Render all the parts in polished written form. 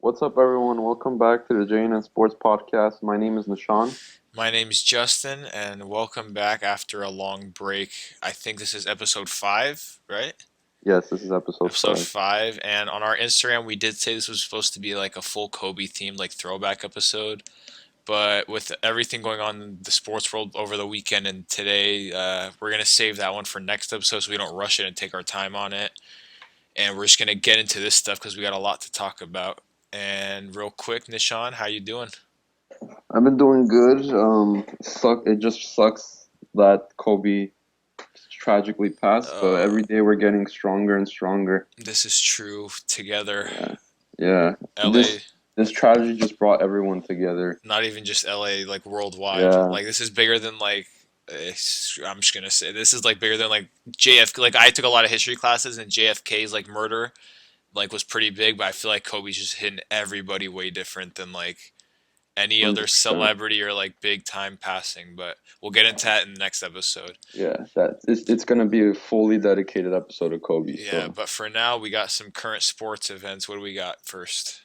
What's up, everyone? Welcome back to the JNN Sports Podcast. My name is Nishan. My name's Justin, and welcome back after a long break. I think this is episode 5, right? Yes, this is episode Episode 5. 5, and on our Instagram, we did say this was supposed to be like a full Kobe themed, like throwback episode. But with everything going on in the sports world over the weekend and today, we're going to save that one for next episode so we don't rush it and take our time on it. And we're just going to get into this stuff because we got a lot to talk about. And real quick, Nishan, how you doing? I've been doing good. It just sucks that Kobe tragically passed, but Uh, every day we're getting stronger and stronger. this is true. Together, Yeah, yeah. LA. This tragedy just brought everyone together. Not even just LA, like worldwide. Yeah, Like this is bigger than I'm just gonna say this is like bigger than like JFK. Like I took a lot of history classes and JFK's like murder like was pretty big, but I feel like Kobe's just hitting everybody way different than like any other 100%. celebrity or like big time passing. But we'll get into that in the next episode. Yeah, it's gonna be a fully dedicated episode of Kobe. Yeah, So, but for now we got some current sports events. What do we got first?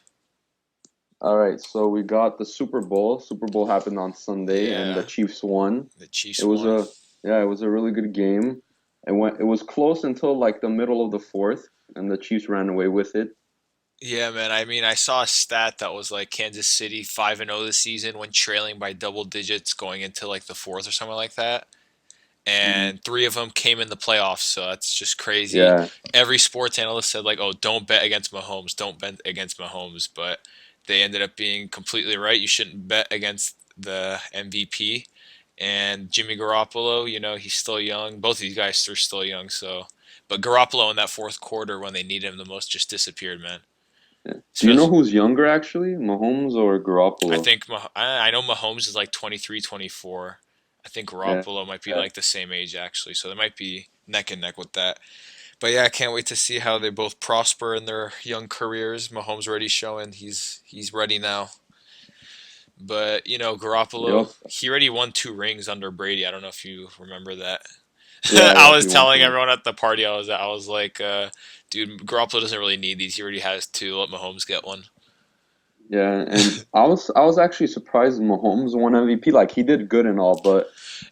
all right. So we got the Super Bowl. Super Bowl happened on Sunday, and the Yeah, Chiefs won. the It Chiefs was won. a Yeah, it was a really good game. It was close until like the middle of the fourth, and the Chiefs ran away with it. Yeah, man. I mean, I saw a stat that was like Kansas City 5-0 this season when trailing by double digits going into like the fourth or something like that. Hmm. And three of them came in the playoffs, so that's just crazy. Yeah, Every sports analyst said like, "Oh, don't bet against Mahomes. Don't bet against Mahomes." But they ended up being completely right. You shouldn't bet against the MVP. And Jimmy Garoppolo, he's still young. Both of these guys are still young, so. But Garoppolo in that fourth quarter when they needed him the most just disappeared, man. yeah. Do you know Especially, who's younger actually, Mahomes or I Garoppolo? think I know Mahomes is like 23, 24. I think Yeah, Garoppolo might be yeah. like the same age actually, so they might be neck and neck with that. But yeah, I can't wait to see how they both prosper in their young careers. Mahomes already showing he's ready now. But Garoppolo, Yep. he already won 2 rings under Brady. I don't know if you remember that. Yeah, I yeah. was He won telling two. everyone at the party I was at, I was like, dude, Garoppolo doesn't really need these. He already has two. Let Mahomes get one. Yeah, and I was actually surprised Mahomes won MVP. Like he did good and all, but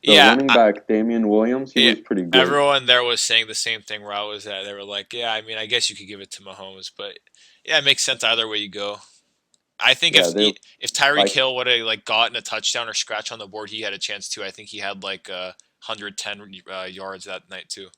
the Yeah, running back Damian Williams, he yeah, was pretty good. everyone there was saying the same thing where I was at. They were like, "Yeah, I mean, I guess you could give it to Mahomes, but yeah, it makes sense either way you go." I think Yeah, if they if Tyreek like Hill would have like gotten a touchdown or scratch on the board, he had a chance too. I think he had like 110 yards that night too.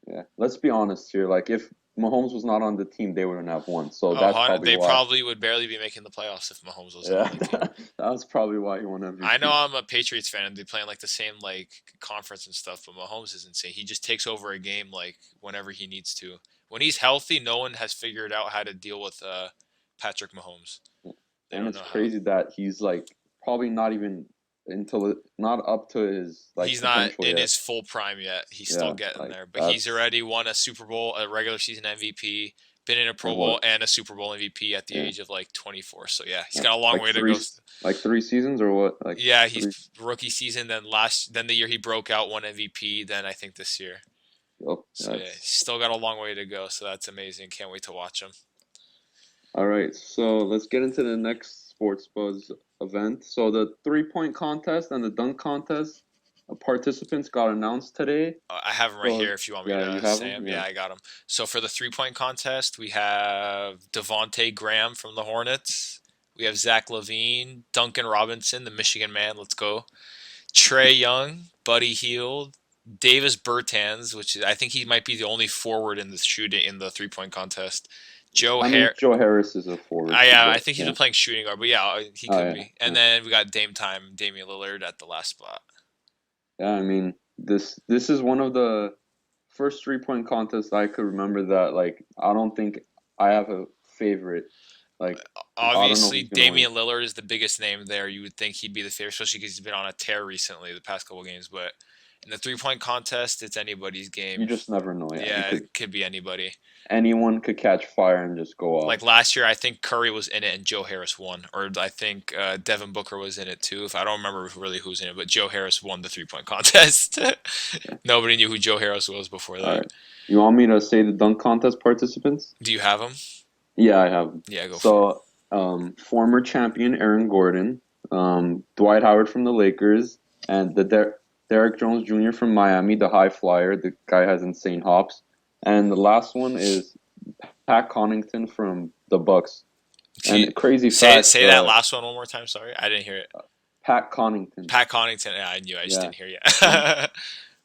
yeah. Let's be honest here. Like if Mahomes was not on the team, they wouldn't have won. So Oh, that's probably they why. probably would barely be making the playoffs if Mahomes wasn't on Yeah, the team. that's probably why he won I know MVP. I'm a Patriots fan and they play in like the same like conference and stuff, but Mahomes is insane. He just takes over a game like whenever he needs to. When he's healthy, no one has figured out how to deal with Patrick Mahomes. They And don't it's know how. crazy that he's like probably not even not up to his like He's not potential in yet. his full prime yet. He's still Yeah, getting like there, but he's that's already won a Super Bowl, a regular season MVP, been in a and Pro Bowl what? and a Super Bowl MVP at the Yeah, age of like 24. So yeah, he's yeah. got a long way to go. Like 3 seasons or what? Like Yeah, three. he's rookie season, then the year he broke out, won MVP, then I think this year. Yep, So yeah, he's that's still got a long way to go. So that's amazing. Can't wait to watch him. all right. So let's get into the next Sports Buzz event. So the 3-point contest and the dunk contest participants got announced today. I have him right So here if you want me yeah, you to have say them. him. Yeah. Yeah, I got him. So for the 3-point contest, we have Devonte Graham from the Hornets. We have Zach Levine, Duncan Robinson, the Michigan man. Let's go. Trey Young, Buddy Hield, Davis Bertans, I think he might be the only forward in the shooting in the 3-point contest. Joe I mean, Hare. Joe Harris is a forward too, I but think he's yeah. been playing shooting guard, but yeah, he Oh could yeah, be. And yeah. then we got Dame Time, Damian Lillard at the last spot. Yeah, I mean, this is one of the first 3-point contests I could remember that like I don't think I have a favorite. Like I don't know Obviously, who's gonna win. Damian Lillard is the biggest name there. You would think he'd be the favorite, especially because he's been on a tear recently, the past couple games. But in the 3-point contest, it's anybody's You game. just never know. Yeah, you Yeah, could it could be anybody. anyone could catch fire and just go off. Like last year, I think Curry was in it and Joe Harris won, or I think Devin Booker was in it too. If I don't remember really who's in it, but Joe Harris won the 3-point contest. Yeah. Nobody knew who Joe Harris was before All that. right. You want me to say the dunk contest participants? Do you have him? Yeah, I have. 'Em. Yeah, go for So it. Former champion Aaron Gordon, Dwight Howard from the Lakers, and Derrick Jones Jr. from Miami, the high flyer. The guy has insane hops. And the last one is Pat Connaughton from the Bucks. Gee, And crazy say fact, say that last one more time. Sorry, I didn't hear it. Pat Connaughton. Pat Connaughton. Yeah, I knew. I just Yeah. didn't hear And you.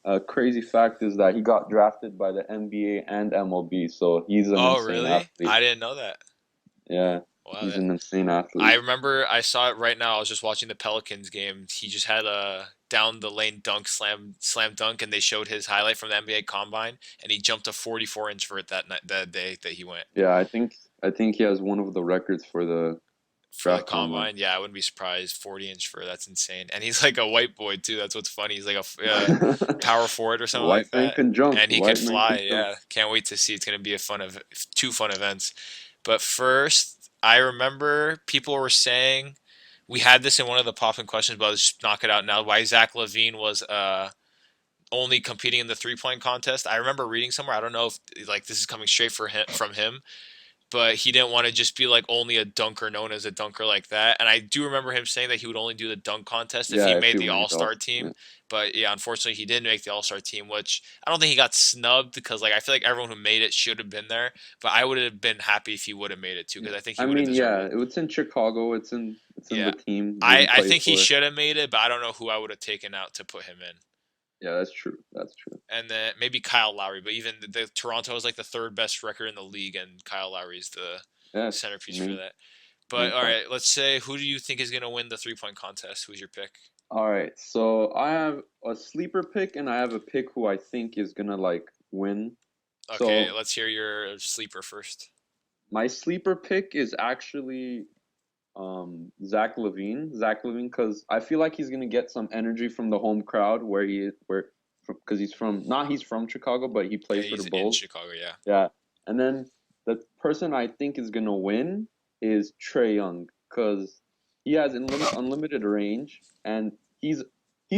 a crazy fact is that he got drafted by the NBA and MLB, so he's an Oh, insane really? athlete. I didn't know that. Yeah, Wow. he's an insane I athlete. remember I saw it right now. I was just watching the Pelicans game. He just had a down the lane dunk slam dunk, and they showed his highlight from the NBA Combine, and he jumped a 44 inch for it that night that day that he went Yeah, I think he has one of the records for the for the draft combine. Combine. Yeah, I wouldn't be surprised. 40 inch for that's insane. And he's like a white boy too. That's what's funny. He's like a power forward or something like White man that, can jump. and he could White man can fly. jump. Yeah, can't wait to see. It's gonna be a fun of two fun events. But first, I remember people were saying we had this in one of the popping questions, but I'll just knock it out now. Why Zach Levine was only competing in the 3 point contest. I remember reading somewhere. I don't know if like this is coming straight for him from him, but he didn't want to just be like only a dunker known as a dunker like that. And I do remember him saying that he would only do the dunk contest if he Yeah, if made he the would All make the Star All-Star. team. Yeah. But yeah, unfortunately, he didn't make the All Star team, which I don't think he got snubbed because like I feel like everyone who made it should have been there. But I would have been happy if he would have made it too Yeah. because I think he I would have mean, deserved yeah, it. it's in Chicago. It's in the Yeah, team that I he I plays think he for. should have made it, but I don't know who I would have taken out to put him in. Yeah, that's true. That's true. And then maybe Kyle Lowry, but even the Toronto is like the third best record in the league, and Kyle Lowry is the Yes, centerpiece for main that. But main all part. right, let's say who do you think is gonna win the 3 point contest? Who's your pick? All right, so I have a sleeper pick and I have a pick who I think is gonna like win. Okay, So let's hear your sleeper first. my sleeper pick is actually Zach Levine. Zach Levine, because I feel like he's gonna get some energy from the home crowd because he's from Chicago, but he Yeah, plays for the he's in Bulls. Chicago. Yeah. Yeah, and then the person I think is gonna win is Trey Young because he has unlimited range and he's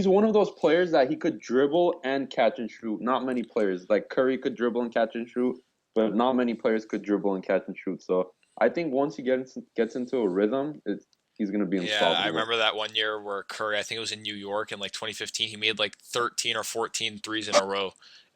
one of those players that he could dribble and catch and shoot. Not many players like Curry could dribble and catch and shoot, but not many players could dribble and catch and shoot. So I think once he gets into a rhythm, he's gonna be Yeah, I unstoppable. remember that one year where Curry, I think it was in New York in like 2015, he made like 13 or 14 threes in a row.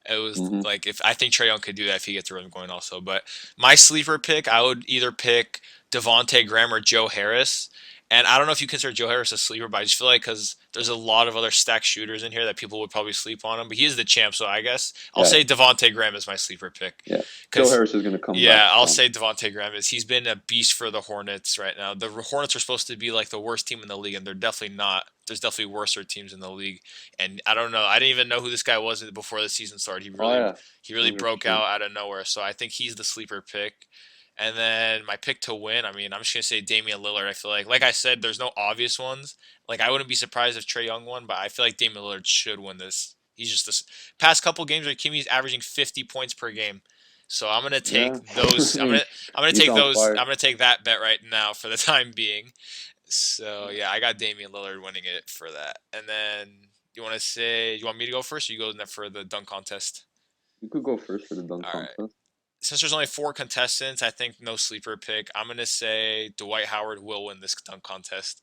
It was Hmm. like if I think Trey Young could do that if he gets the rhythm going also. But my sleeper pick, I would either pick Devonte Graham or Joe Harris. And I don't know if you consider Joe Harris a sleeper, but I just feel like because there's a lot of other stacked shooters in here that people would probably sleep on him. But he is the champ, so I guess I'll Yeah, say Devonte Graham is my sleeper pick. yeah. Joe Because Harris is gonna come back yeah, I'll strong. say Devonte Graham is. He's been a beast for the Hornets right now. The Hornets are supposed to be like the worst team in the league, and they're definitely not. There's definitely worser teams in the league, and I don't know. I didn't even know who this guy was before the season started. Oh yeah, He really broke 100%. out of nowhere. So I think he's the sleeper pick. And then my pick to win. I mean, I'm just gonna say Damian Lillard. I feel like I said, there's no obvious ones. Like I wouldn't be surprised if Trey Young won, but I feel like Damian Lillard should win this. He's just this past couple games where Kimmy's averaging 50 points per game. So I'm gonna Yeah, take those. I'm gonna he's take on those. fire. I'm gonna take that bet right now for the time being. So yeah, I got Damian Lillard winning it for that. And then you want me to go first, or you go in there for the dunk contest? You could go first for the dunk All right. contest. Since there's only four contestants, I think no sleeper pick. I'm gonna say Dwight Howard will win this dunk contest.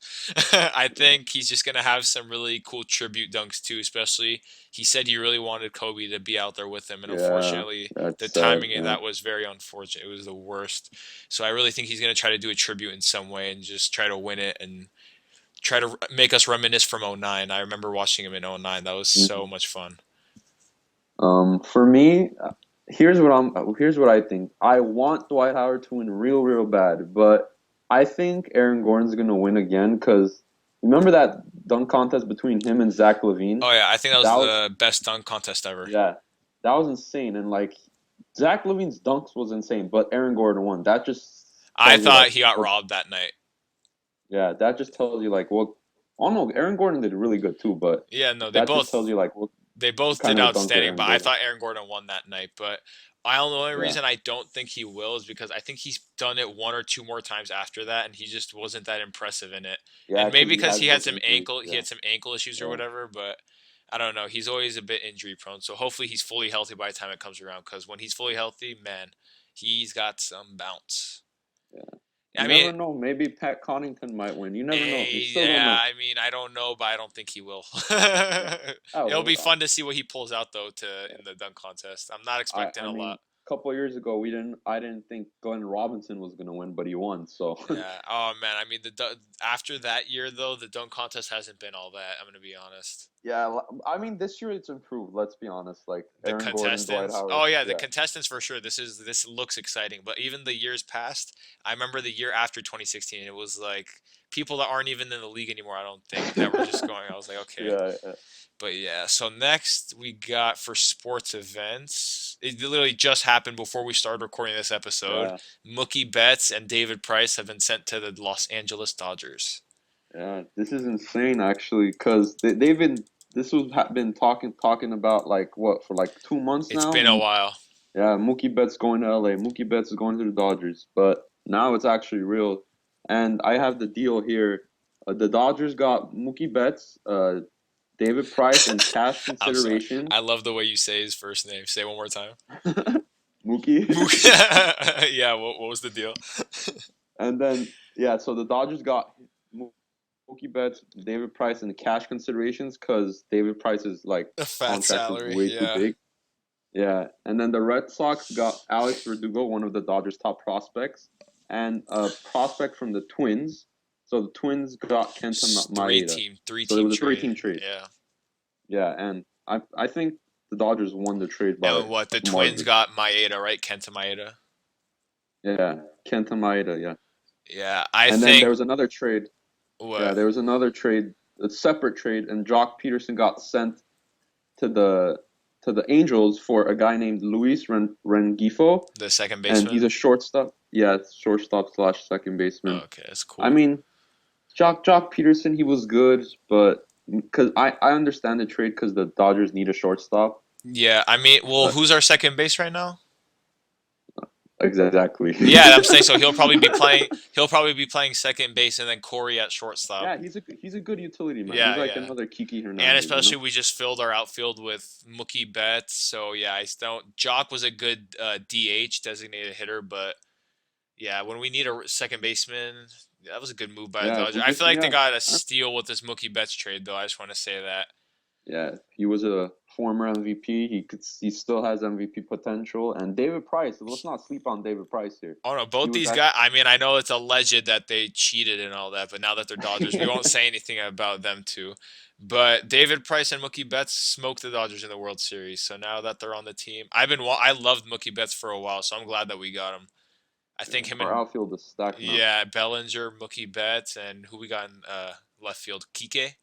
I Yeah, think he's just gonna have some really cool tribute dunks too. Especially he said he really wanted Kobe to be out there with him, and yeah, unfortunately, the that's sad. timing of Yeah. that was very unfortunate. It was the worst. So I really think he's gonna try to do a tribute in some way and just try to win it and try to make us reminisce from '09. I remember watching him in '09. That was so Mhm. much fun. For me, here's what I think. I want Dwight Howard to win real, real bad, but I think Aaron Gordon's gonna win again because remember that dunk contest between him and Zach Levine? Oh yeah, I think that was That was the best dunk contest ever. yeah, that was insane. And like Zach Levine's dunks was insane, but Aaron Gordon won. That just I tells you thought like he got what, robbed that night. yeah, that just tells you like what. Oh no, Aaron Gordon did really good too, but Yeah, no, that just tells you like they what both did kind of dunker outstanding, Aaron but I Gordon. thought Aaron Gordon won that night. But the only Yeah, reason I don't think he will is because I think he's done it one or two more times after that, and he just wasn't that impressive in it. yeah, And maybe because he because has those injuries. he Yeah, had some ankle issues or yeah, whatever. But I don't know. He's always a bit injury prone, so hopefully he's fully healthy by the time it comes around. Because when he's fully healthy, man, he's got some bounce. yeah. I You mean, never know. Maybe Pat Connaughton might win. You never know. You still don't yeah, know. I mean, I don't know, but I don't think he will. Yeah. Oh It'll be well. fun to see what he pulls out though to in the dunk contest. I'm not expecting I a mean, lot. a couple of years ago, we didn't. I didn't think Glenn Robinson was gonna win, but he won. So Yeah. Oh man, I mean after that year though, the dunk contest hasn't been all that. I'm gonna be honest. yeah, I mean, this year it's improved. Let's be honest. Like The Aaron Gordon, Dwight contestants. Howard. Oh yeah, the Yeah, contestants for sure. This looks exciting. But even the years past, I remember the year after 2016. It was like people that aren't even in the league anymore. I don't think that were just going. I was like, okay. yeah, yeah. But yeah. So next we got for sports events. It literally just happened before we started recording this episode. Yeah. Mookie Betts and David Price have been sent to the Los Angeles Dodgers. Yeah, this is insane actually, because they've been been talking about like what for like 2 months It's now. been a while. Yeah, Mookie Betts going to LA. Mookie Betts is going to the Dodgers, but now it's actually real. And I have the deal here. The Dodgers got Mookie Betts, David Price, and cash I'm sorry. consideration. I love the way you say his first name. Say it one more time. Mookie. Yeah, what was the deal? And then yeah, so the Dodgers got Mookie Betts, David Price, and the cash considerations because David Price's like A fat contract is salary, way too yeah. big. Yeah, and then the Red Sox got Alex Verdugo, one of the Dodgers' top prospects, and a prospect from the Twins. So the Twins got Kenta Maeda. Three So it team was a trade. three-team trade. Yeah. Yeah, and I think the Dodgers won the trade by And what the a Twins margin. got Maeda, right? Kenta Maeda. Yeah, Kenta Maeda. Yeah, Yeah, I and then there think was another trade. Yeah, what there was another trade, a separate trade, and Jock Peterson got sent to the Angels for a guy named Luis Rengifo, the second and he's baseman. a shortstop. Yeah, shortstop slash second Oh, baseman. okay, that's I cool. mean, Jock Peterson, he was good, but because I understand the trade because the Dodgers need a shortstop. Yeah, I mean, well, But who's our second base right now? exactly. Yeah, I'm saying so. He'll probably be playing. He'll probably be playing second base, and then Corey at shortstop. Yeah, he's a good utility man. He's Yeah, like yeah. another Kiki And Hernandez, especially we just filled our outfield with Mookie Betts. So yeah, I don't. Jock was a good DH, designated hitter, but yeah, when we need a second baseman, that was a good move by the Yeah, Dodgers. we I just feel like they yeah. got a I- steal with this Mookie Betts trade, though. I just want to say that. Yeah, he was a former MVP. He still has MVP potential. And David Price, let's not sleep on David Price here. Oh no, He both was these actually guys. I mean, I know it's alleged that they cheated and all that, but now that they're Dodgers, we won't say anything about them too. But David Price and Mookie Betts smoked the Dodgers in the World Series. So now that they're on the team, I loved Mookie Betts for a while, so I'm glad that we got him. I yeah, think him our and outfield is stacked now. yeah, Bellinger, Mookie Betts, and who we got in left field, Kike,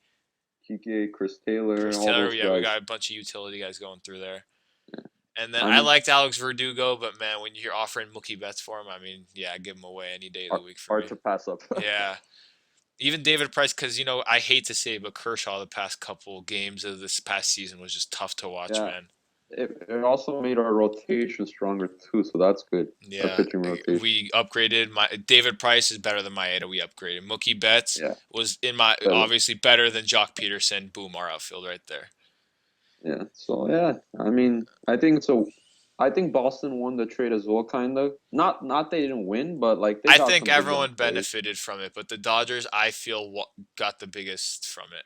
Kike, Chris Taylor, Chris all Taylor. those Yeah, we guys. got a bunch of utility guys going through there. Yeah. And then I I mean, liked Alex Verdugo, but man, when you're offering Mookie Betts for him, I mean, yeah, give him away any day of the hard, week for hard me. to pass up. Yeah. Even David Price, because I hate to say, it, but Kershaw the past couple games of this past season was just tough to watch, Yeah, man. it also made our rotation stronger too, so that's good. Our Yeah, pitching rotation. we upgraded. My David Price is better than Maeda. We upgraded. Mookie Betts Yeah, was in my better. obviously better than Jock Peterson. Boom, our outfield right there. Yeah. So yeah, I mean, I think Boston won the trade as well, kind of. Not they didn't win, but like they I got think some good young everyone players. benefited from it, but the Dodgers, I feel, got the biggest from it.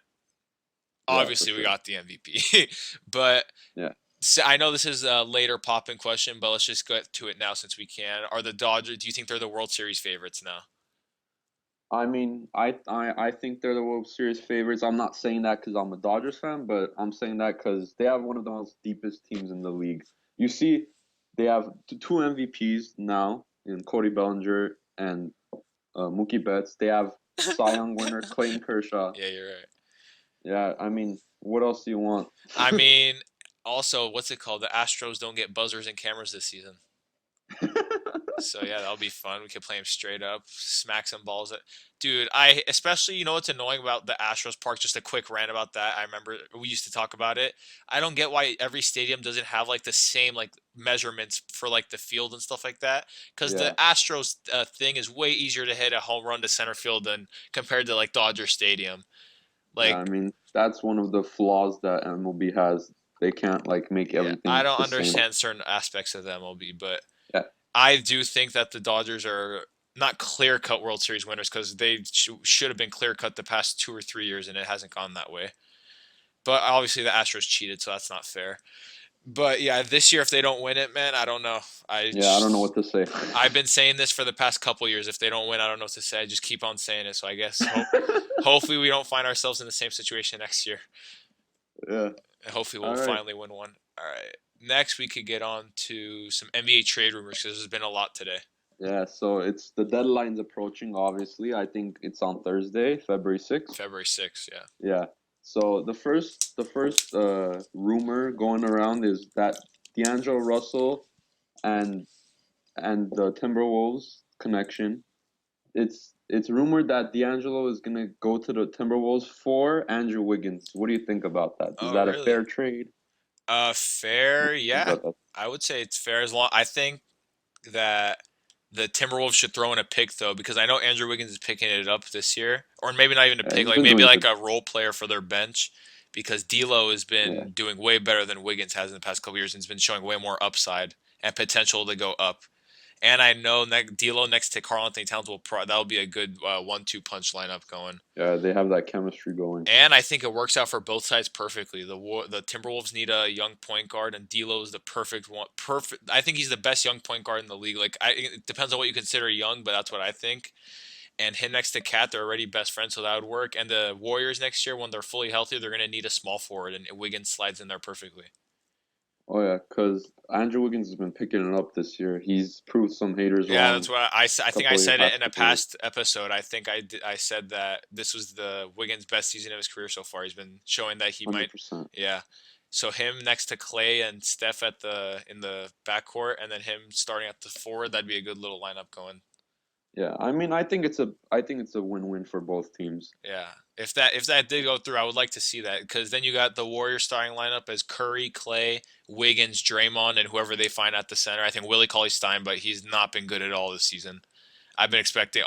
Yeah, for Obviously, we sure. got the MVP, but Yeah. so I know this is a later popping question, but let's just get to it now since we can. Are the Dodgers? Do you think they're the World Series favorites now? I mean, I think they're the World Series favorites. I'm not saying that because I'm a Dodgers fan, but I'm saying that because they have one of the most deepest teams in the league. You see, they have two MVPs now in Cody Bellinger and Mookie Betts. They have Cy Young winner Clayton Kershaw. Yeah, you're right. Yeah, I mean, what else do you want? I mean, also, what's it called? The Astros don't get buzzers and cameras this season. So yeah, that'll be fun. We could play him straight up, smack some balls at. Dude, I especially what's annoying about the Astros park. Just a quick rant about that. I remember we used to talk about it. I don't get why every stadium doesn't have like the same like measurements for like the field and stuff like that. Because Yeah, the Astros thing is way easier to hit a home run to center field than compared to like Dodger Stadium. yeah. Like I mean, that's one of the flaws that MLB has. They can't like make yeah, I everything don't the same. understand certain aspects of the MLB, but Yeah, I do think that the Dodgers are not clear cut World Series winners because they should have been clear cut the past 2 or 3 years, and it hasn't gone that way. But obviously the Astros cheated, so that's not fair. But yeah, this year if they don't win it, man, I don't know. Yeah, I don't know what to say. I've been saying this for the past couple years. If they don't win, I don't know what to say. I just keep on saying it. So I guess hopefully we don't find ourselves in the same situation next year. Yeah. And hopefully we'll All right. finally win one. All right. Next, we could get on to some NBA trade rumors because there's been a lot today. Yeah, so it's the deadline's approaching, obviously. I think it's on Thursday, February 6th. February 6th, yeah. Yeah. So the first rumor going around is that D'Angelo Russell and the Timberwolves connection. It's rumored that D'Angelo is gonna go to the Timberwolves for Andrew Wiggins. What do you think about that? Is Oh, that a really? fair trade? Fair, Think yeah. about that. I would say it's fair as long. I think that the Timberwolves should throw in a pick though, because I know Andrew Wiggins is picking it up this year, or maybe not even a Yeah, pick, he's like been maybe doing like good. a role player for their bench, because D'Lo has Yeah. been doing way better than Wiggins has in the past couple years, and has been showing way more upside and potential to go up. And I know D'Lo next to Karl Anthony Towns that'll be a good 1-2 punch lineup going. Yeah, they have that chemistry going. And I think it works out for both sides perfectly. The Timberwolves need a young point guard, and D'Lo is the perfect one. Perfect. I think he's the best young point guard in the league. It depends on what you consider young, but that's what I think. And him next to Cat, they're already best friends, so that would work. And the Warriors next year, when they're fully healthy, they're going to need a small forward, and Wiggins slides in there perfectly. Oh yeah, because Andrew Wiggins has been picking it up this year. He's proved some haters Yeah, that's wrong. what I think I Couple of said it past in a couple years. past episode. I think I said that this was the Wiggins' best season of his career so far. He's been showing that he might, 100%. yeah. So him next to Clay and Steph at the in the backcourt, and then him starting at the forward, that'd be a good little lineup going. Yeah, I mean, I think it's a win-win for both teams. Yeah, if that did go through, I would like to see that because then you got the Warriors starting lineup as Curry, Clay, Wiggins, Draymond, and whoever they find at the center. I think Willie Cauley Stein, but he's not been good at all this season. I've been expecting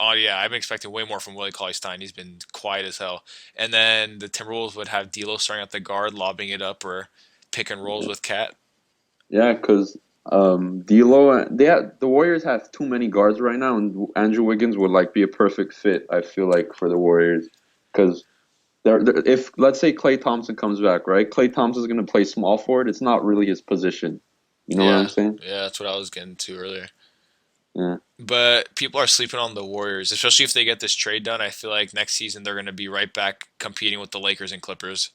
way more from Willie Cauley Stein. He's been quiet as hell. And then the Timberwolves would have D'Lo starting at the guard, lobbing it up or pick and rolls Yeah, with Cat. yeah, because D'Lo, the Warriors have too many guards right now, and Andrew Wiggins would like be a perfect fit. I feel like for the Warriors, because if let's say Klay Thompson comes back, right? Klay Thompson's gonna play small forward. It's not really his position. You know what I'm Yeah, saying? yeah, that's what I was getting to earlier. Yeah. But people are sleeping on the Warriors, especially if they get this trade done. I feel like next season they're going to be right back competing with the Lakers and Clippers.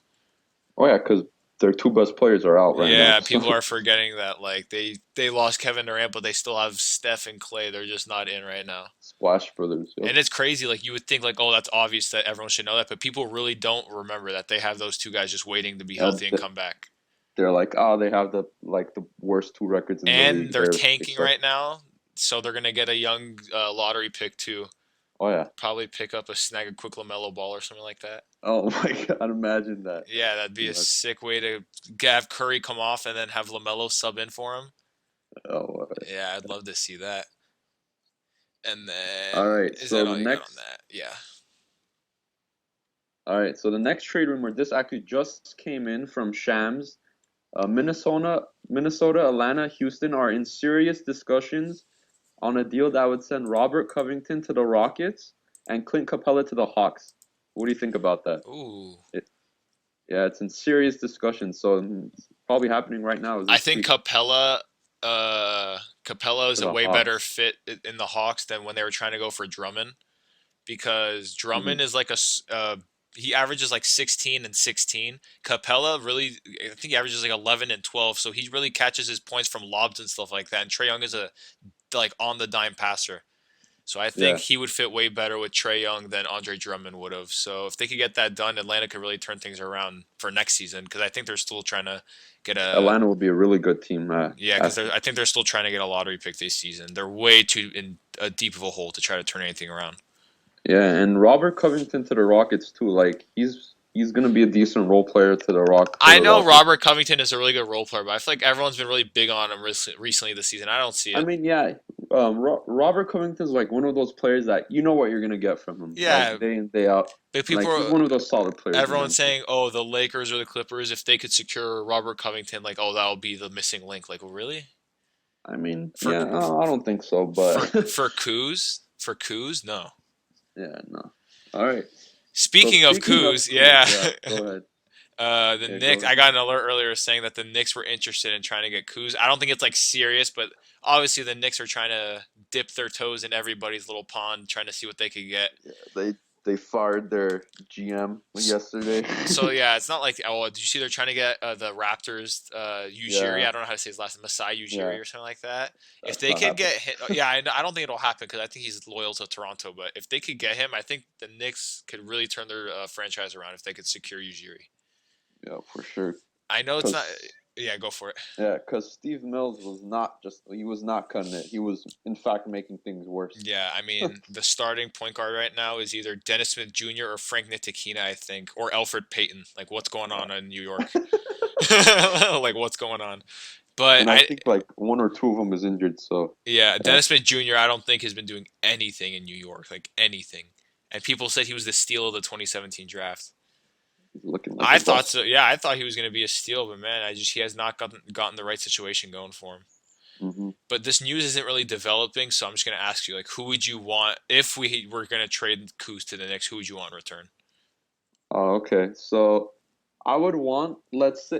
Oh yeah, because their two best players are out right now. Yeah, people So are forgetting that like they lost Kevin Durant, but they still have Steph and Clay. They're just not in right now. Splash Brothers. Yep. And it's crazy. Like you would think, like, oh, that's obvious that everyone should know that, but people really don't remember that they have those two guys just waiting to be Yeah, healthy and come back. they're like, oh, they have the worst two records in the And league. they're They tanking suck. right now, so they're gonna get a young lottery pick too. Oh yeah. Probably pick up snag a quick Lamelo ball or something like that. Oh my God, imagine that. Yeah, that'd be a Yeah. sick way to have Curry come off and then have Lamelo sub in for him. Oh, Yeah, I'd love to see that. And all then right. is that So the all you got on next, that? Yeah. all right. So the next trade rumor, this actually just came in from Shams. Minnesota, Atlanta, Houston are in serious discussions on a deal that would send Robert Covington to the Rockets and Clint Capella to the Hawks. What do you think about that? Ooh. It, yeah, it's in serious discussion. So it's probably happening right now as we I think speak Capella is to a the way better Hawks. fit in the Hawks than when they were trying to go for Drummond because Hmm. Drummond is like he averages like 16 and 16. Capella really I think he averages like 11 and 12, so he really catches his points from lobs and stuff like that. And Trey Young is a like on the dime passer. So I think Yeah. he would fit way better with Trey Young than Andre Drummond would have. So if they could get that done, Atlanta could really turn things around for next season because I think they're still trying to get a Atlanta would be a really good team. yeah, because I think they're still trying to get a lottery pick this season. They're way too in a deep of a hole to try to turn anything around. Yeah, and Robert Covington to the Rockets too. Like he's gonna be a decent role player to I the know Rockets. Robert Covington is a really good role player, but I feel like everyone's been really big on him recently this season. I don't see I it. mean, yeah, Robert Covington's like one of those players that you know what you're gonna get from him, Yeah, like day in day out. but Like he's one of those solid players in the everyone's NBA. saying, oh, the Lakers or the Clippers, if they could secure Robert Covington, like, oh, that'll be the missing link. Like, really? I mean, For yeah, I don't think so, for but for Kuz? For Kuz, no. Yeah, no. All right. So Speaking of speaking of Kuz, Kuz, yeah. yeah, go ahead. The Yeah, Knicks. go I ahead. got an alert earlier saying that the Knicks were interested in trying to get Kuz. I don't think it's like serious, but obviously the Knicks are trying to dip their toes in everybody's little pond, trying to see what they could get. Yeah, they fired their GM yesterday. So yeah, it's not like oh, did you see they're trying to get the Raptors Ujiri? Yeah, I don't know how to say his last name, Masai yeah, Ujiri or something like that. If that's they not could happening. get him, yeah, I don't think it'll happen because I think he's loyal to Toronto. But if they could get him, I think the Knicks could really turn their franchise around if they could secure Ujiri. Yeah, for sure. I know it's not. Cause Yeah, go for it. yeah, cause Steve Mills was not cutting it. He was in fact making things worse. Yeah, I mean the starting point guard right now is either Dennis Smith Jr. or Frank Ntilikina, I think, or Alfred Payton. Like, what's going on in New York? Like, what's going on? But And I think like one or two of them is injured. So yeah, yeah, Dennis Smith Jr. I don't think has been doing anything in New York, like anything. And people said he was the steal of the 2017 draft. he's looking like a I thought bust. so. Yeah, I thought he was going to be a steal, but man, he has not gotten the right situation going for him. Hmm. But this news isn't really developing, so I'm just going to ask you, like, who would you want if we were going to trade Kuz to the Knicks? Who would you want in return? Oh, okay. So I would want let's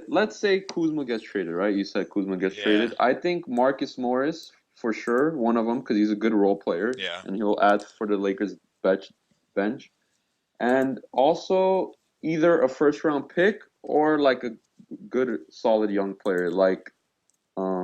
say Kuzma gets traded, right? You said Kuzma gets Yeah, traded. I think Marcus Morris for sure, one of them because he's a good role player yeah, and he'll add for the Lakers bench. And also either a first round pick or like a good solid young player like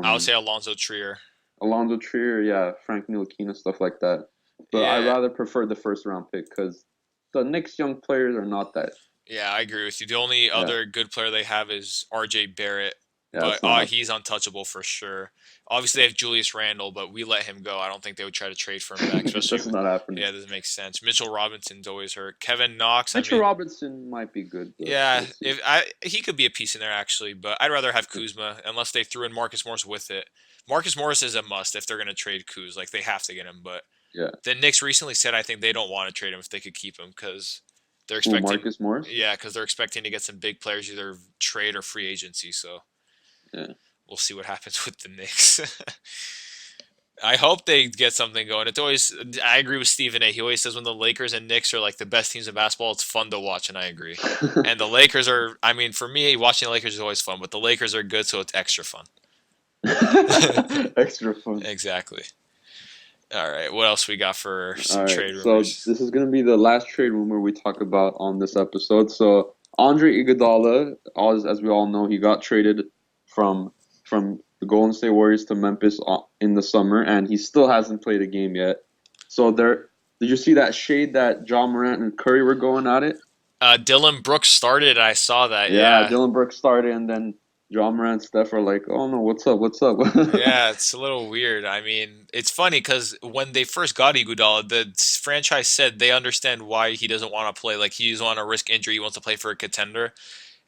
I would um say Alonzo Trier. Alonzo Trier, yeah, Frank Ntilikina, stuff like that. But I Yeah, rather prefer the first round pick because the Knicks young players are not that. yeah, I agree with you. The only Yeah, other good player they have is R.J. Barrett, yeah, but that's not he's untouchable for sure. Obviously, they have Julius Randle, but we let him go. I don't think they would try to trade for him back, happening. especially That's with not happening. yeah, it doesn't make sense. Mitchell Robinson's always hurt. Kevin Knox, I Mitchell mean, Robinson might be good, but yeah, we'll see. if I he could be a piece in there actually, but I'd rather have Kuzma unless they threw in Marcus Morris with it. Marcus Morris is a must if they're going to trade Kuz. Like they have to get him, but Yeah. the Knicks recently said I think they don't want to trade him if they could keep him because they're Who, expecting, Marcus Morris? yeah, because they're expecting to get some big players either trade or free agency. So Yeah. we'll see what happens with the Knicks. I hope they get something going. It's always I agree with Stephen A. He always says when the Lakers and Knicks are like the best teams in basketball, it's fun to watch, and I agree. And the Lakers are, I mean, for me, watching the Lakers is always fun, but the Lakers are good, so it's extra fun. Extra fun. Exactly. All right, what else we got for some All right. trade So rumors? this is gonna be the last trade rumor we talk about on this episode. So Andre Iguodala, as we all know, he got traded from from the Golden State Warriors to Memphis in the summer, and he still hasn't played a game yet. So there, did you see that shade that John Morant and Curry were going at it? Dylan Brooks started. I saw that. Yeah, Yeah, Dylan Brooks started, and then John Morant and Steph are like, "Oh no, what's up? What's up?" yeah, it's a little weird. I mean, it's funny because when they first got Iguodala, the franchise said they understand why he doesn't want to play. Like he doesn't want to risk injury. He wants to play for a contender.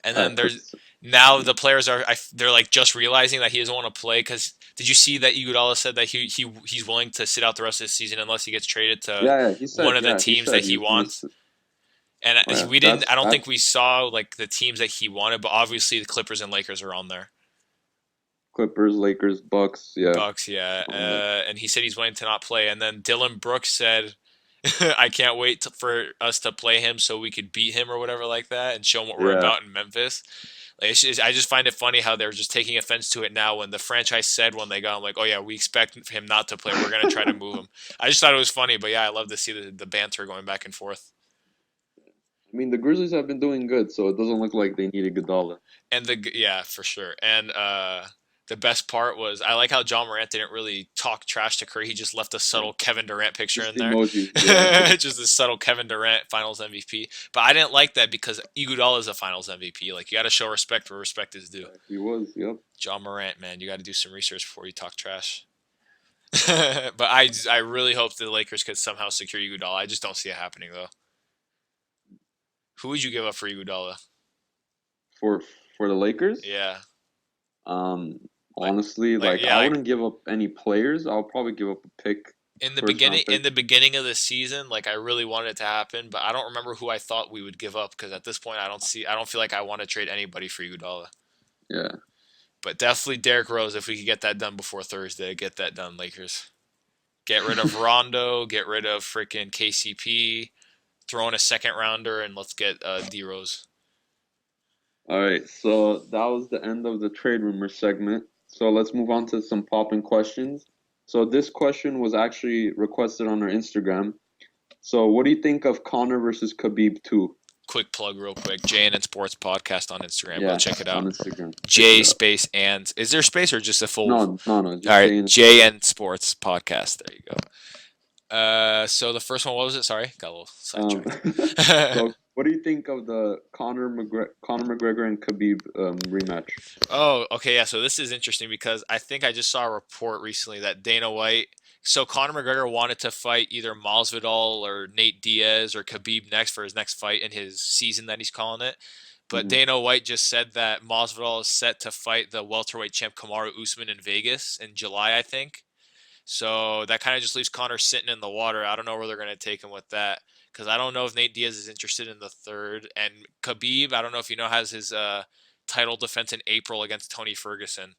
And then there's Because now the players are they're like just realizing that he doesn't want to play because did you see that Iguodala said that he's willing to sit out the rest of the season unless he gets traded to one of the he teams said that he he was. wants. And Oh yeah, we didn't. that's I don't think that's we saw like the teams that he wanted, but obviously the Clippers and Lakers are on there. Clippers, Lakers, Bucks. Yeah, Bucks, yeah. on there. And he said he's willing to not play. And then Dylan Brooks said, "I can't wait for us to play him so we could beat him or whatever like that and show him what we're Yeah, about in Memphis." Like, I just find it funny how they're just taking offense to it now when the franchise said when they got him, like, "Oh yeah, we expect him not to play. We're gonna try to move him." I just thought it was funny, but yeah, I love to see the banter going back and forth. I mean the Grizzlies have been doing good, so it doesn't look like they need Iguodala. And yeah, for sure. And the best part was I like how John Morant didn't really talk trash to Curry. He just left a subtle Kevin Durant picture Just in there, emojis. Yeah, just a subtle Kevin Durant Finals MVP. But I didn't like that because Iguodala is a Finals MVP. Like you got to show respect where respect is due. he was. Yep. John Morant, man, you got to do some research before you talk trash. But I really hope the Lakers could somehow secure Iguodala. I just don't see it happening though. Who would you give up for Iguodala? For for the Lakers, Yeah, um, like honestly, like yeah, I like wouldn't give up any players. I'll probably give up a pick, first round in pick. the beginning of the season, like I really wanted it to happen, but I don't remember who I thought we would give up because at this point I don't feel like I want to trade anybody for Iguodala. Yeah. But definitely Derrick Rose if we could get that done before Thursday, get that done Lakers. Get rid of Rondo. Get rid of freaking KCP. Throw in a second rounder, and let's get D Rose. All right, so that was the end of the trade rumor segment. So let's move on to some popping questions. So this question was actually requested on our Instagram. So what do you think of Connor versus Khabib 2? Quick plug, real quick. JNN Sports Podcast on Instagram. Go Yeah, check it on out. Instagram. Check J it out. space and is there space or just a full? No, All just right, Jay and Sports. JN Sports Podcast. There you go. So the first one, what was it? Sorry, got a little Um, sidetracked. so what do you think of the Conor McGregor and Khabib rematch? Oh, okay, yeah. So this is interesting because I think I just saw a report recently that Dana White. So Conor McGregor wanted to fight either Masvidal or Nate Diaz or Khabib next for his next fight in his season that he's calling it. But Hmm. Dana White just said that Masvidal is set to fight the welterweight champ Kamaru Usman in Vegas in July, I think. So that kind of just leaves Connor sitting in the water. I don't know where they're going to take him with that because I don't know if Nate Diaz is interested in the third. And Khabib, I don't know if you know, has his title defense in April against Tony Ferguson.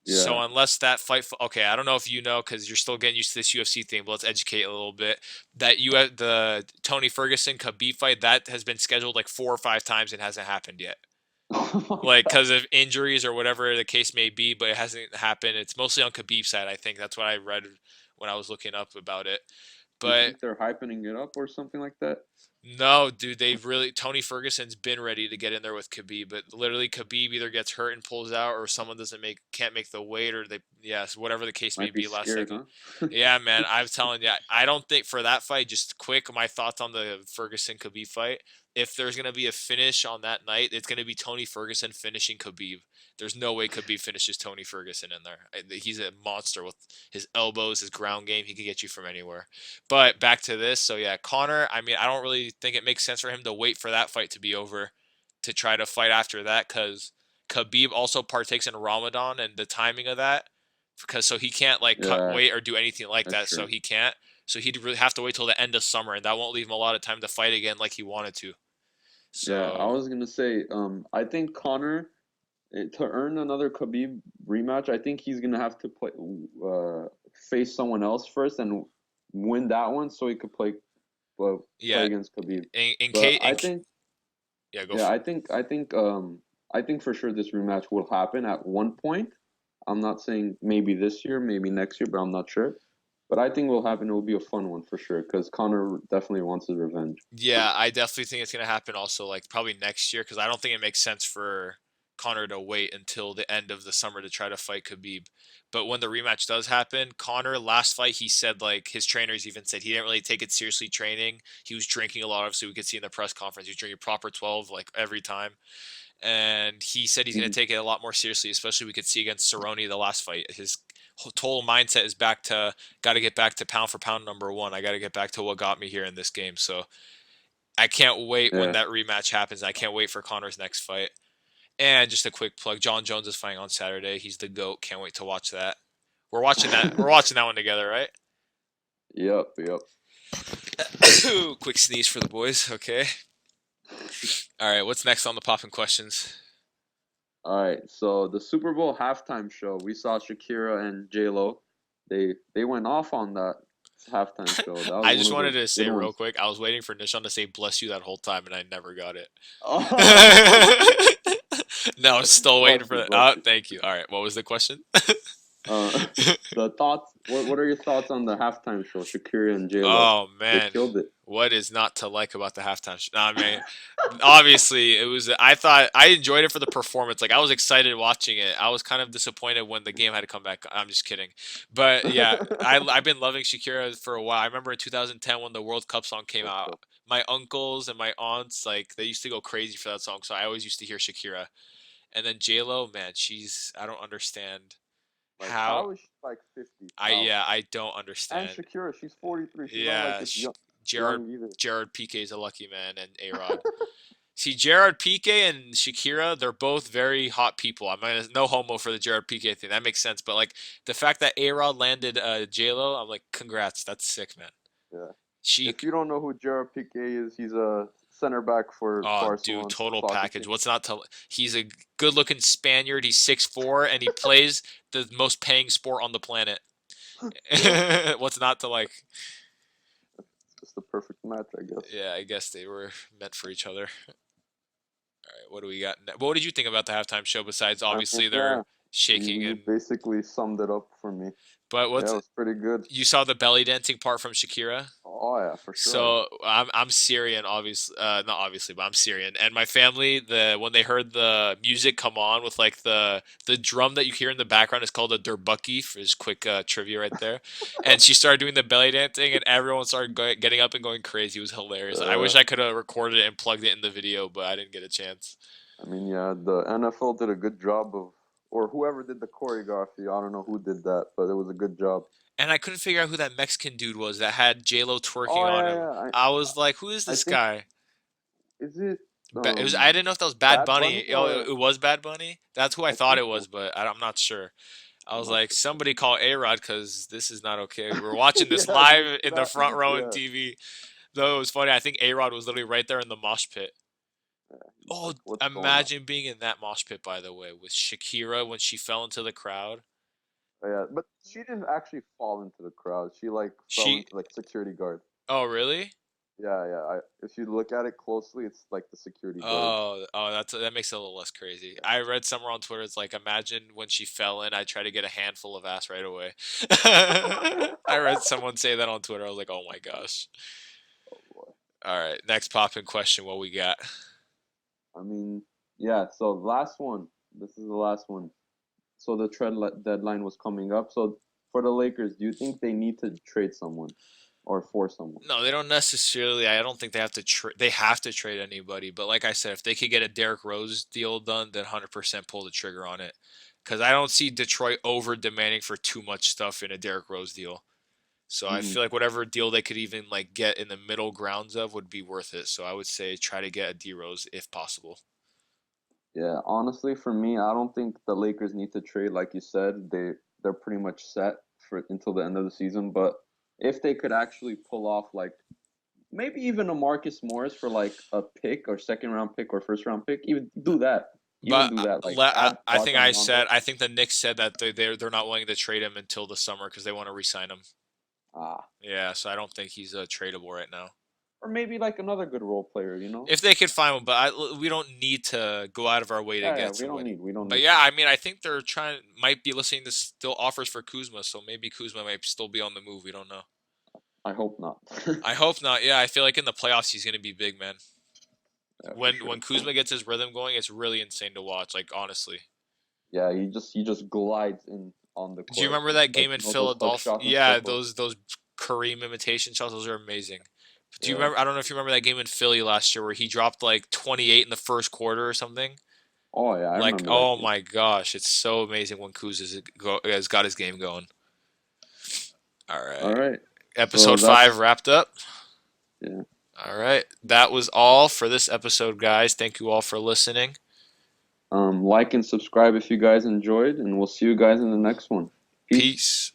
So Yeah. unless that fight, okay, I don't know if you know because you're still getting used to this UFC thing, but let's educate a little bit. That you have the Tony Ferguson Khabib fight that has been scheduled like 4 or 5 times and hasn't happened yet, Oh my like God. because of injuries or whatever the case may be, but it hasn't happened. It's mostly on Khabib's side, I think. That's what I read when I was looking up about it. You But think they're hyping it up or something like that? no, dude, they've really Tony Ferguson's been ready to get in there with Khabib, but literally Khabib either gets hurt and pulls out, or someone doesn't make can't make the weight, or they yes, whatever the case may Might be be last scared, second. huh? Yeah, man, I'm telling you, I don't think for that fight. Just quick, my thoughts on the Ferguson Khabib fight. If there's gonna be a finish on that night, it's gonna be Tony Ferguson finishing Khabib. There's no way Khabib finishes Tony Ferguson in there. He's a monster with his elbows, his ground game. He can get you from anywhere. But back to this. So yeah, Connor, I mean, I don't really think it makes sense for him to wait for that fight to be over to try to fight after that because Khabib also partakes in Ramadan and the timing of that because so he can't like cut Yeah, weight or do anything like that's that. So true. he can't. So he'd really have to wait till the end of summer, and that won't leave him a lot of time to fight again like he wanted to. Yeah, I So was gonna say, I think Connor to earn another Khabib rematch, I think he's gonna have to face someone else first and win that one so he could uh, play yeah, against Khabib. in But case, I think, yeah, go yeah, for. I think for sure this rematch will happen at one point. I'm not saying maybe this year, maybe next year, but I'm not sure. But I think it will happen. It will be a fun one for sure because Connor definitely wants his revenge. Yeah, I definitely think it's gonna happen. Also, like probably next year, because I don't think it makes sense for Connor to wait until the end of the summer to try to fight Khabib. But when the rematch does happen, Connor last fight he said like his trainers even said he didn't really take it seriously training. He was drinking a lot, obviously we could see in the press conference. He was drinking proper 12 like every time, and he said he's gonna Mhm. take it a lot more seriously. Especially we could see against Cerrone the last fight. His total mindset is back to got to get back to pound for pound number one. I got to get back to what got me here in this game. So I can't wait when Yeah. that rematch happens. I can't wait for Connor's next fight. And just a quick plug: John Jones is fighting on Saturday. He's the goat. Can't wait to watch that. We're watching that. We're watching that one together, right? Yep. Quick sneeze for the boys. Okay. All right. What's next on the popping questions? All right. So the Super Bowl halftime show, we saw Shakira and J Lo. They went off on that halftime show. That was I one just of wanted those to good say real ones. quick. I was waiting for Nishan to say "bless you" that whole time, and I never got it. Oh, No, I'm still bless waiting for you, that. bless Oh, you. thank you. All right. What was the question? Uh, the thoughts. What are your thoughts on the halftime show, Shakira and J Lo? Oh They man, killed it. what is not to like about the halftime show? I mean, obviously it was. I thought I enjoyed it for the performance. Like I was excited watching it. I was kind of disappointed when the game had to come back. I'm just kidding, but yeah, I've been loving Shakira for a while. I remember in 2010 when the World Cup song came World out. Cup. My uncles and my aunts like they used to go crazy for that song, so I always used to hear Shakira. And then J Lo, man, she's I don't understand Like, how. how is she like 50? I How? yeah, I don't And understand. Shakira, she's 43. She's not like Yeah, it's young, Gerard young either. Gerard Piqué is a lucky man, and A Rod. See, Gerard Piqué and Shakira, they're both very hot people. I mean, no homo for the Gerard Piqué thing. That makes sense. But like the fact that A Rod landed J Lo, I'm like, congrats. That's sick, man. Yeah. She, If you don't know who Gerard Piqué is, he's a center back for oh, dude, Barcelona total soccer package. team. What's not to? He's a good-looking Spaniard. He's 6'4", and he plays the most paying sport on the planet. Yeah, What's not to like? it's just the perfect match, I guess. Yeah, I guess they were meant for each other. All right, what do we got? What did you think about the halftime show? Besides, I mean, obviously yeah, they're shaking you and. basically summed it up for me. But Yeah, what's it was pretty good. you saw the belly dancing part from Shakira? Oh yeah, for sure. So I'm Syrian, obviously, not obviously, but I'm Syrian, and my family, the when they heard the music come on with like the drum that you hear in the background is called a durbuki. For his quick trivia right there, and she started doing the belly dancing, and everyone started getting up and going crazy. It was hilarious. I Uh, wish I could have recorded it and plugged it in the video, but I didn't get a chance. I mean, yeah, the NFL did a good job of, or whoever did the choreography. I don't know who did that, but it was a good job. And I couldn't figure out who that Mexican dude was that had J Lo twerking Oh on yeah, him. yeah. I was like, who is I this think guy? is it It was. I didn't know if that was Bad Bad Bunny Bunny. Oh, or it was Bad Bunny. That's who I I thought think it so. was, but I'm not sure. I I'm was not like, sure. somebody call A Rod because this is not okay. We're watching this Yeah, this live is in the not. front row in Yeah, TV. Though it was funny. I think A Rod was literally right there in the mosh pit. yeah. He's Oh, like, what's going on? imagine being in that mosh pit, by the way, with Shakira when she fell into the crowd. Yeah, but she didn't actually fall into the crowd. She like fell She. into like security guard. Oh, really? Yeah, yeah. If you look at it closely, it's like the security guards. Oh, that makes it a little less crazy. I read somewhere on Twitter. It's like imagine when she fell in, I try to get a handful of ass right away. I read someone say that on Twitter. I was like, oh my gosh. Oh boy. All right, next pop in question. What we got? I mean, yeah. So last one. This is the last one. So the deadline was coming up. So for the Lakers, do you think they need to trade someone or for someone? No, they don't necessarily. I don't think they have to. They have to trade anybody. But like I said, if they could get a Derrick Rose deal done, then 100% pull the trigger on it. Because I don't see Detroit over demanding for too much stuff in a Derrick Rose deal. So I Hmm. feel like whatever deal they could even like get in the middle grounds of would be worth it. So I would say try to get a D Rose if possible. Yeah, honestly, for me, I don't think the Lakers need to trade. Like you said, they're pretty much set for until the end of the season. But if they could actually pull off like maybe even a Marcus Morris for like a pick or second round pick or first round pick, even do that. Even But do that. Like add I think Rajon Rondo. I think the Knicks said that they're not willing to trade him until the summer because they want to re-sign him. Ah, Yeah, so I don't think he's tradable right now. or maybe like another good role player. You know? If they could find one, but we don't need to go out of our way to Yeah, yeah. get somebody. We don't But need yeah, to. I mean, I think they're trying, might be listening to still offers for Kuzma, so maybe Kuzma might still be on the move. We don't know. I hope not. I hope not. Yeah, I feel like in the playoffs he's gonna be big, man. Yeah, for When sure. Kuzma gets his rhythm going, it's really insane to watch. Like honestly, Yeah, he just glides in on the do you court. remember that Like game in those hook Philadelphia? shots and Yeah, stuff. But those Kareem imitation shots, those are amazing. Do you yeah. remember? I don't know if you remember that game in Philly last year where he dropped like 28 in the first quarter or something. Oh yeah, I Like, remember that oh game. my gosh, it's so amazing when Kuz has got his game going. All All right, right. So episode five that's wrapped up. yeah. All right, that was all for this episode, guys. Thank you all for listening. Like and subscribe if you guys enjoyed, and we'll see you guys in the next one. Peace. Peace.